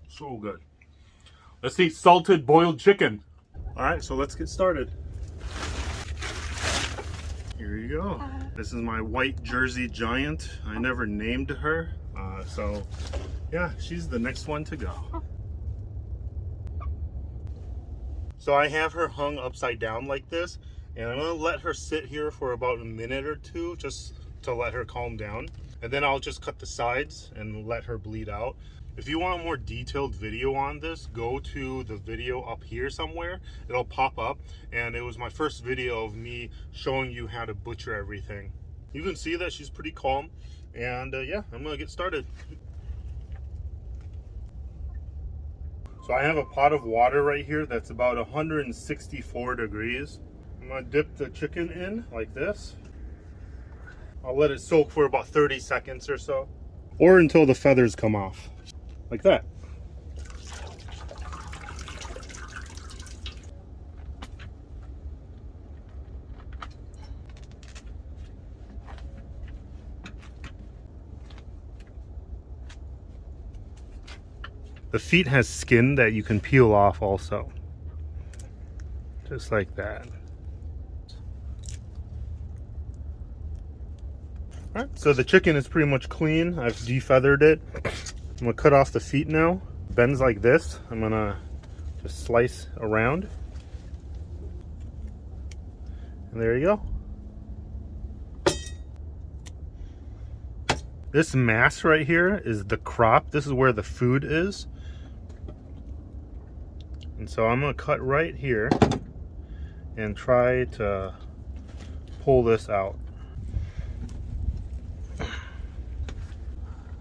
So good. Let's eat salted boiled chicken. All right, so let's get started. Here you go. This is my white Jersey giant. I never named her. So yeah, she's the next one to go. So I have her hung upside down like this, and I'm gonna let her sit here for about a minute or two just to let her calm down. And then I'll just cut the sides and let her bleed out. If you want a more detailed video on this, go to the video up here somewhere. It'll pop up, and it was my first video of me showing you how to butcher everything. You can see that she's pretty calm, and yeah, I'm gonna get started. So I have a pot of water right here that's about 164 degrees. I'm gonna dip the chicken in like this. I'll let it soak for about 30 seconds or so, or until the feathers come off. Like that. The feet has skin that you can peel off also. Just like that. Alright, so the chicken is pretty much clean. I've defeathered it. I'm gonna cut off the feet now. Bends like this. I'm gonna just slice around. And there you go. This mass right here is the crop. This is where the food is. And so I'm gonna cut right here and try to pull this out.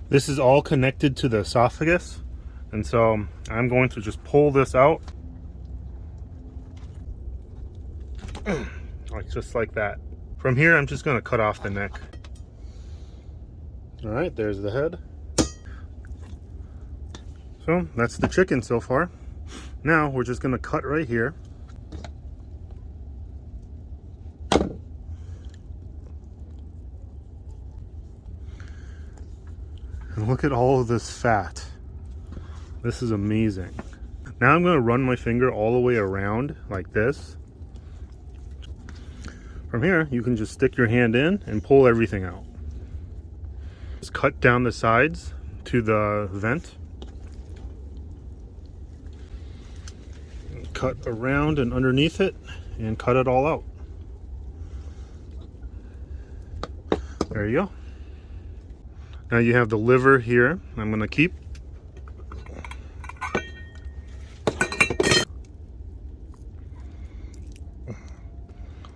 This is all connected to the esophagus, and so I'm going to just pull this out, just like that. From here, I'm just going to cut off the neck. All right, there's the head. So that's the chicken so far. Now we're just going to cut right here. And look at all of this fat. This is amazing. Now I'm going to run my finger all the way around like this. From here, you can just stick your hand in and pull everything out. Just cut down the sides to the vent. Cut around and underneath it and cut it all out. There you go. Now you have the liver here. I'm going to keep.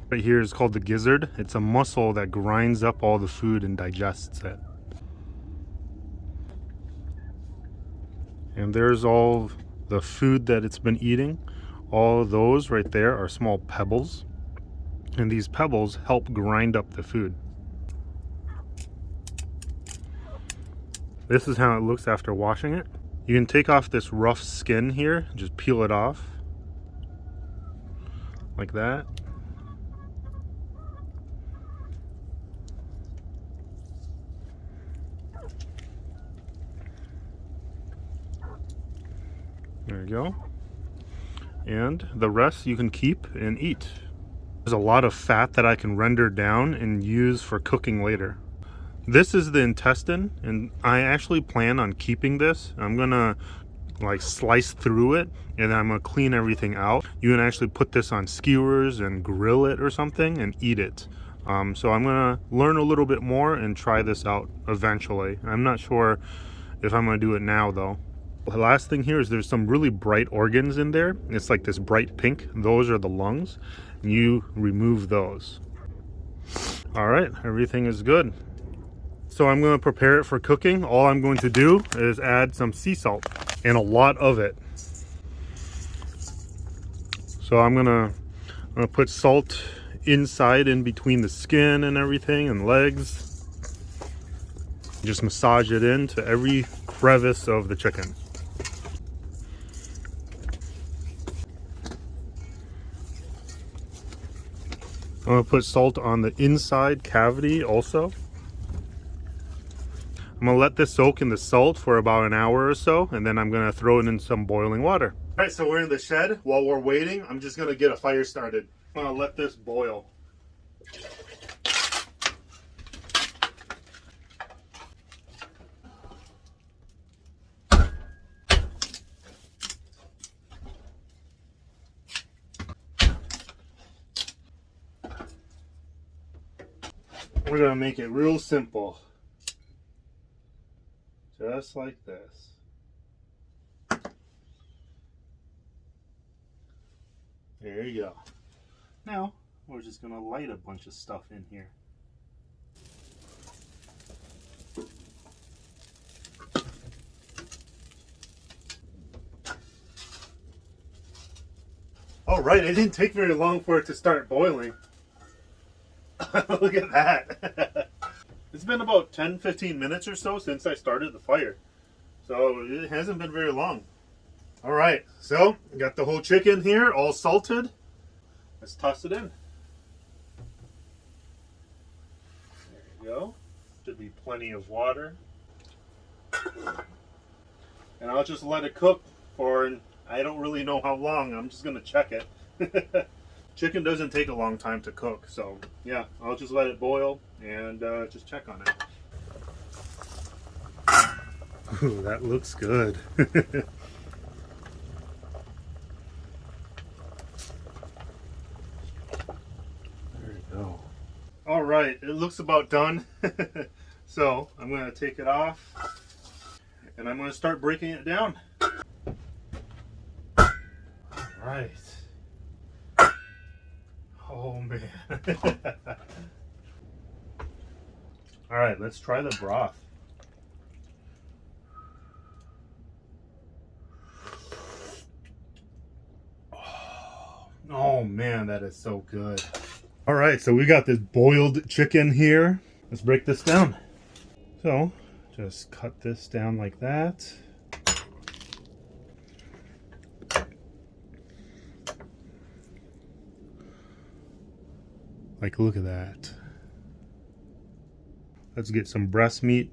Right here is called the gizzard. It's a muscle that grinds up all the food and digests it. And there's all the food that it's been eating. All of those right there are small pebbles. And these pebbles help grind up the food. This is how it looks after washing it. You can take off this rough skin here, just peel it off. Like that. There you go. And the rest you can keep and eat. There's a lot of fat that I can render down and use for cooking later. This is the intestine, and I actually plan on keeping this. I'm gonna like slice through it, and then I'm gonna clean everything out. You can actually put this on skewers and grill it or something and eat it. So I'm gonna learn a little bit more and try this out eventually. I'm not sure if I'm gonna do it now though. The last thing here is there's some really bright organs in there. It's like this bright pink. Those are the lungs. You remove those. All right, everything is good. So I'm going to prepare it for cooking. All I'm going to do is add some sea salt, and a lot of it. So I'm gonna put salt inside in between the skin and everything and legs. Just massage it into every crevice of the chicken. I'm gonna put salt on the inside cavity also. I'm gonna let this soak in the salt for about an hour or so, and then I'm gonna throw it in some boiling water. All right, so we're in the shed. While we're waiting, I'm just gonna get a fire started. I'm gonna let this boil. We're gonna make it real simple. Just like this. There you go. Now, we're just gonna light a bunch of stuff in here. All right, it didn't take very long for it to start boiling. Look at that. It's been about 10-15 minutes or so since I started the fire. So it hasn't been very long. All right, so got the whole chicken here all salted. Let's toss it in. There you go. Should be plenty of water. And I'll just let it cook for, I don't really know how long. I'm just gonna check it. Chicken doesn't take a long time to cook, so yeah, I'll just let it boil and just check on it. Ooh, that looks good. There you go. All right, it looks about done. So I'm going to take it off and I'm going to start breaking it down. All right. Oh man. All right, let's try the broth. Oh man, that is so good. All right, so we got this boiled chicken here. Let's break this down. So just cut this down like that. Like, look at that. Let's get some breast meat.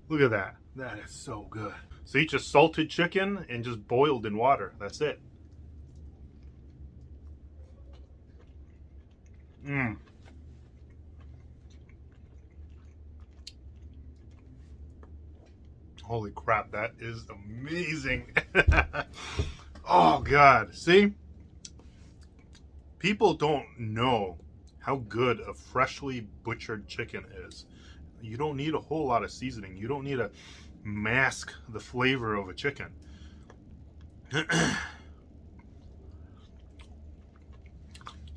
Look at that. That is so good. See, just salted chicken and just boiled in water. That's it. Mmm. Holy crap, that is amazing. Oh God, see? People don't know how good a freshly butchered chicken is. You don't need a whole lot of seasoning. You don't need to mask the flavor of a chicken.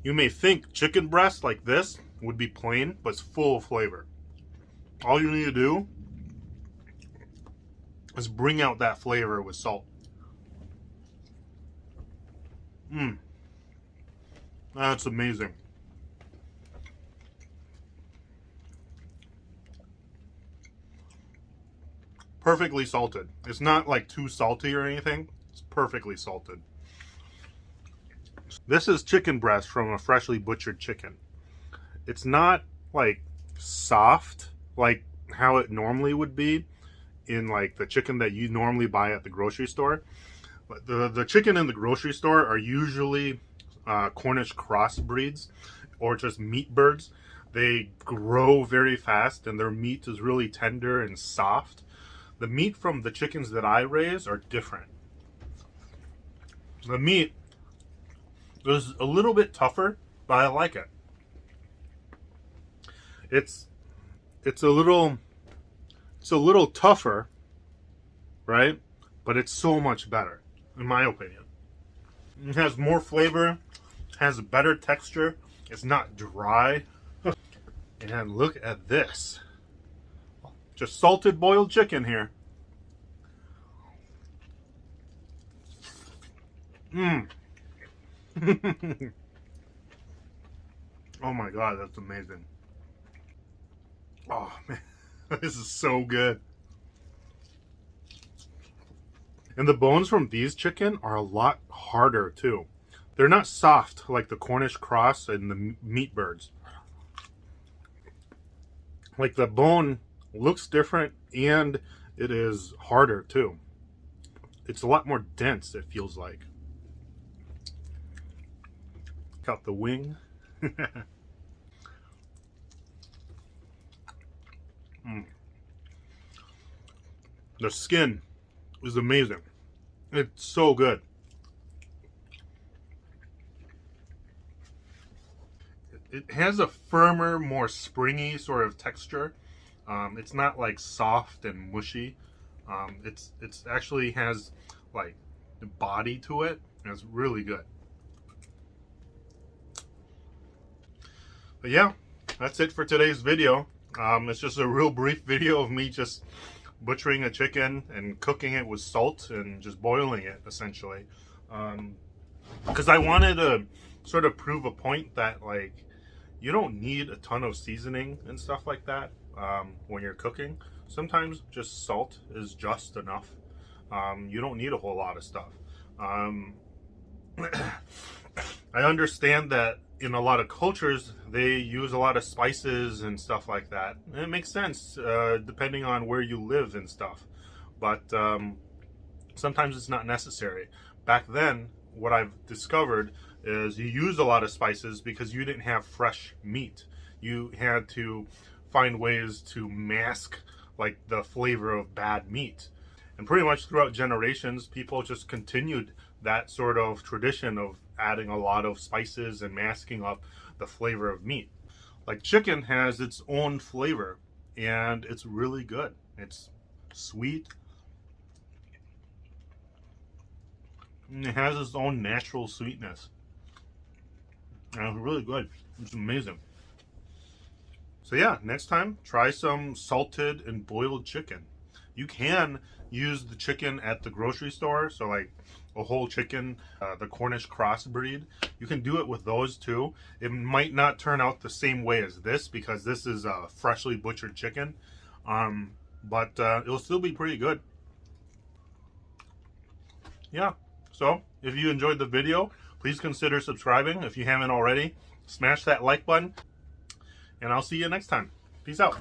You may think chicken breast like this would be plain, but it's full of flavor. All you need to do is bring out that flavor with salt. Mmm. That's amazing. Perfectly salted. It's not like too salty or anything. It's perfectly salted. This is chicken breast from a freshly butchered chicken. It's not like soft like how it normally would be in like the chicken that you normally buy at the grocery store. But the chicken in the grocery store are usually Cornish cross breeds or just meat birds. They grow very fast and their meat is really tender and soft. The meat from the chickens that I raise are different. The meat is a little bit tougher, but I like it. It's a little tougher, right? But it's so much better, in my opinion. It has more flavor, has a better texture. It's not dry. And look at this. Just salted boiled chicken here. Mmm. Oh my God, that's amazing. Oh man, this is so good. And the bones from these chicken are a lot harder too. They're not soft like the Cornish cross and the meat birds. Like the bone looks different and it is harder too. It's a lot more dense, it feels like. Cut the wing. The skin is amazing. It's so good. It has a firmer, more springy sort of texture. It's not like soft and mushy. It's actually has like body to it, and it's really good. But yeah, that's it for today's video. It's just a real brief video of me just butchering a chicken and cooking it with salt and just boiling it essentially. Because I wanted to sort of prove a point that like you don't need a ton of seasoning and stuff like that when you're cooking. Sometimes just salt is just enough. You don't need a whole lot of stuff. I understand that in a lot of cultures they use a lot of spices and stuff like that, and it makes sense depending on where you live and stuff, but sometimes it's not necessary. Back then, what I've discovered is you use a lot of spices because you didn't have fresh meat. You had to find ways to mask like the flavor of bad meat, and pretty much throughout generations people just continued that sort of tradition of adding a lot of spices and masking up the flavor of meat. Like chicken has its own flavor and it's really good. It's sweet and it has its own natural sweetness, and it's really good. It's amazing. So yeah, next time try some salted and boiled chicken. You can use the chicken at the grocery store, so like a whole chicken, the Cornish crossbreed. You can do it with those too. It might not turn out the same way as this because this is a freshly butchered chicken, but it'll still be pretty good. Yeah, so if you enjoyed the video, please consider subscribing. If you haven't already, smash that like button, and I'll see you next time. Peace out.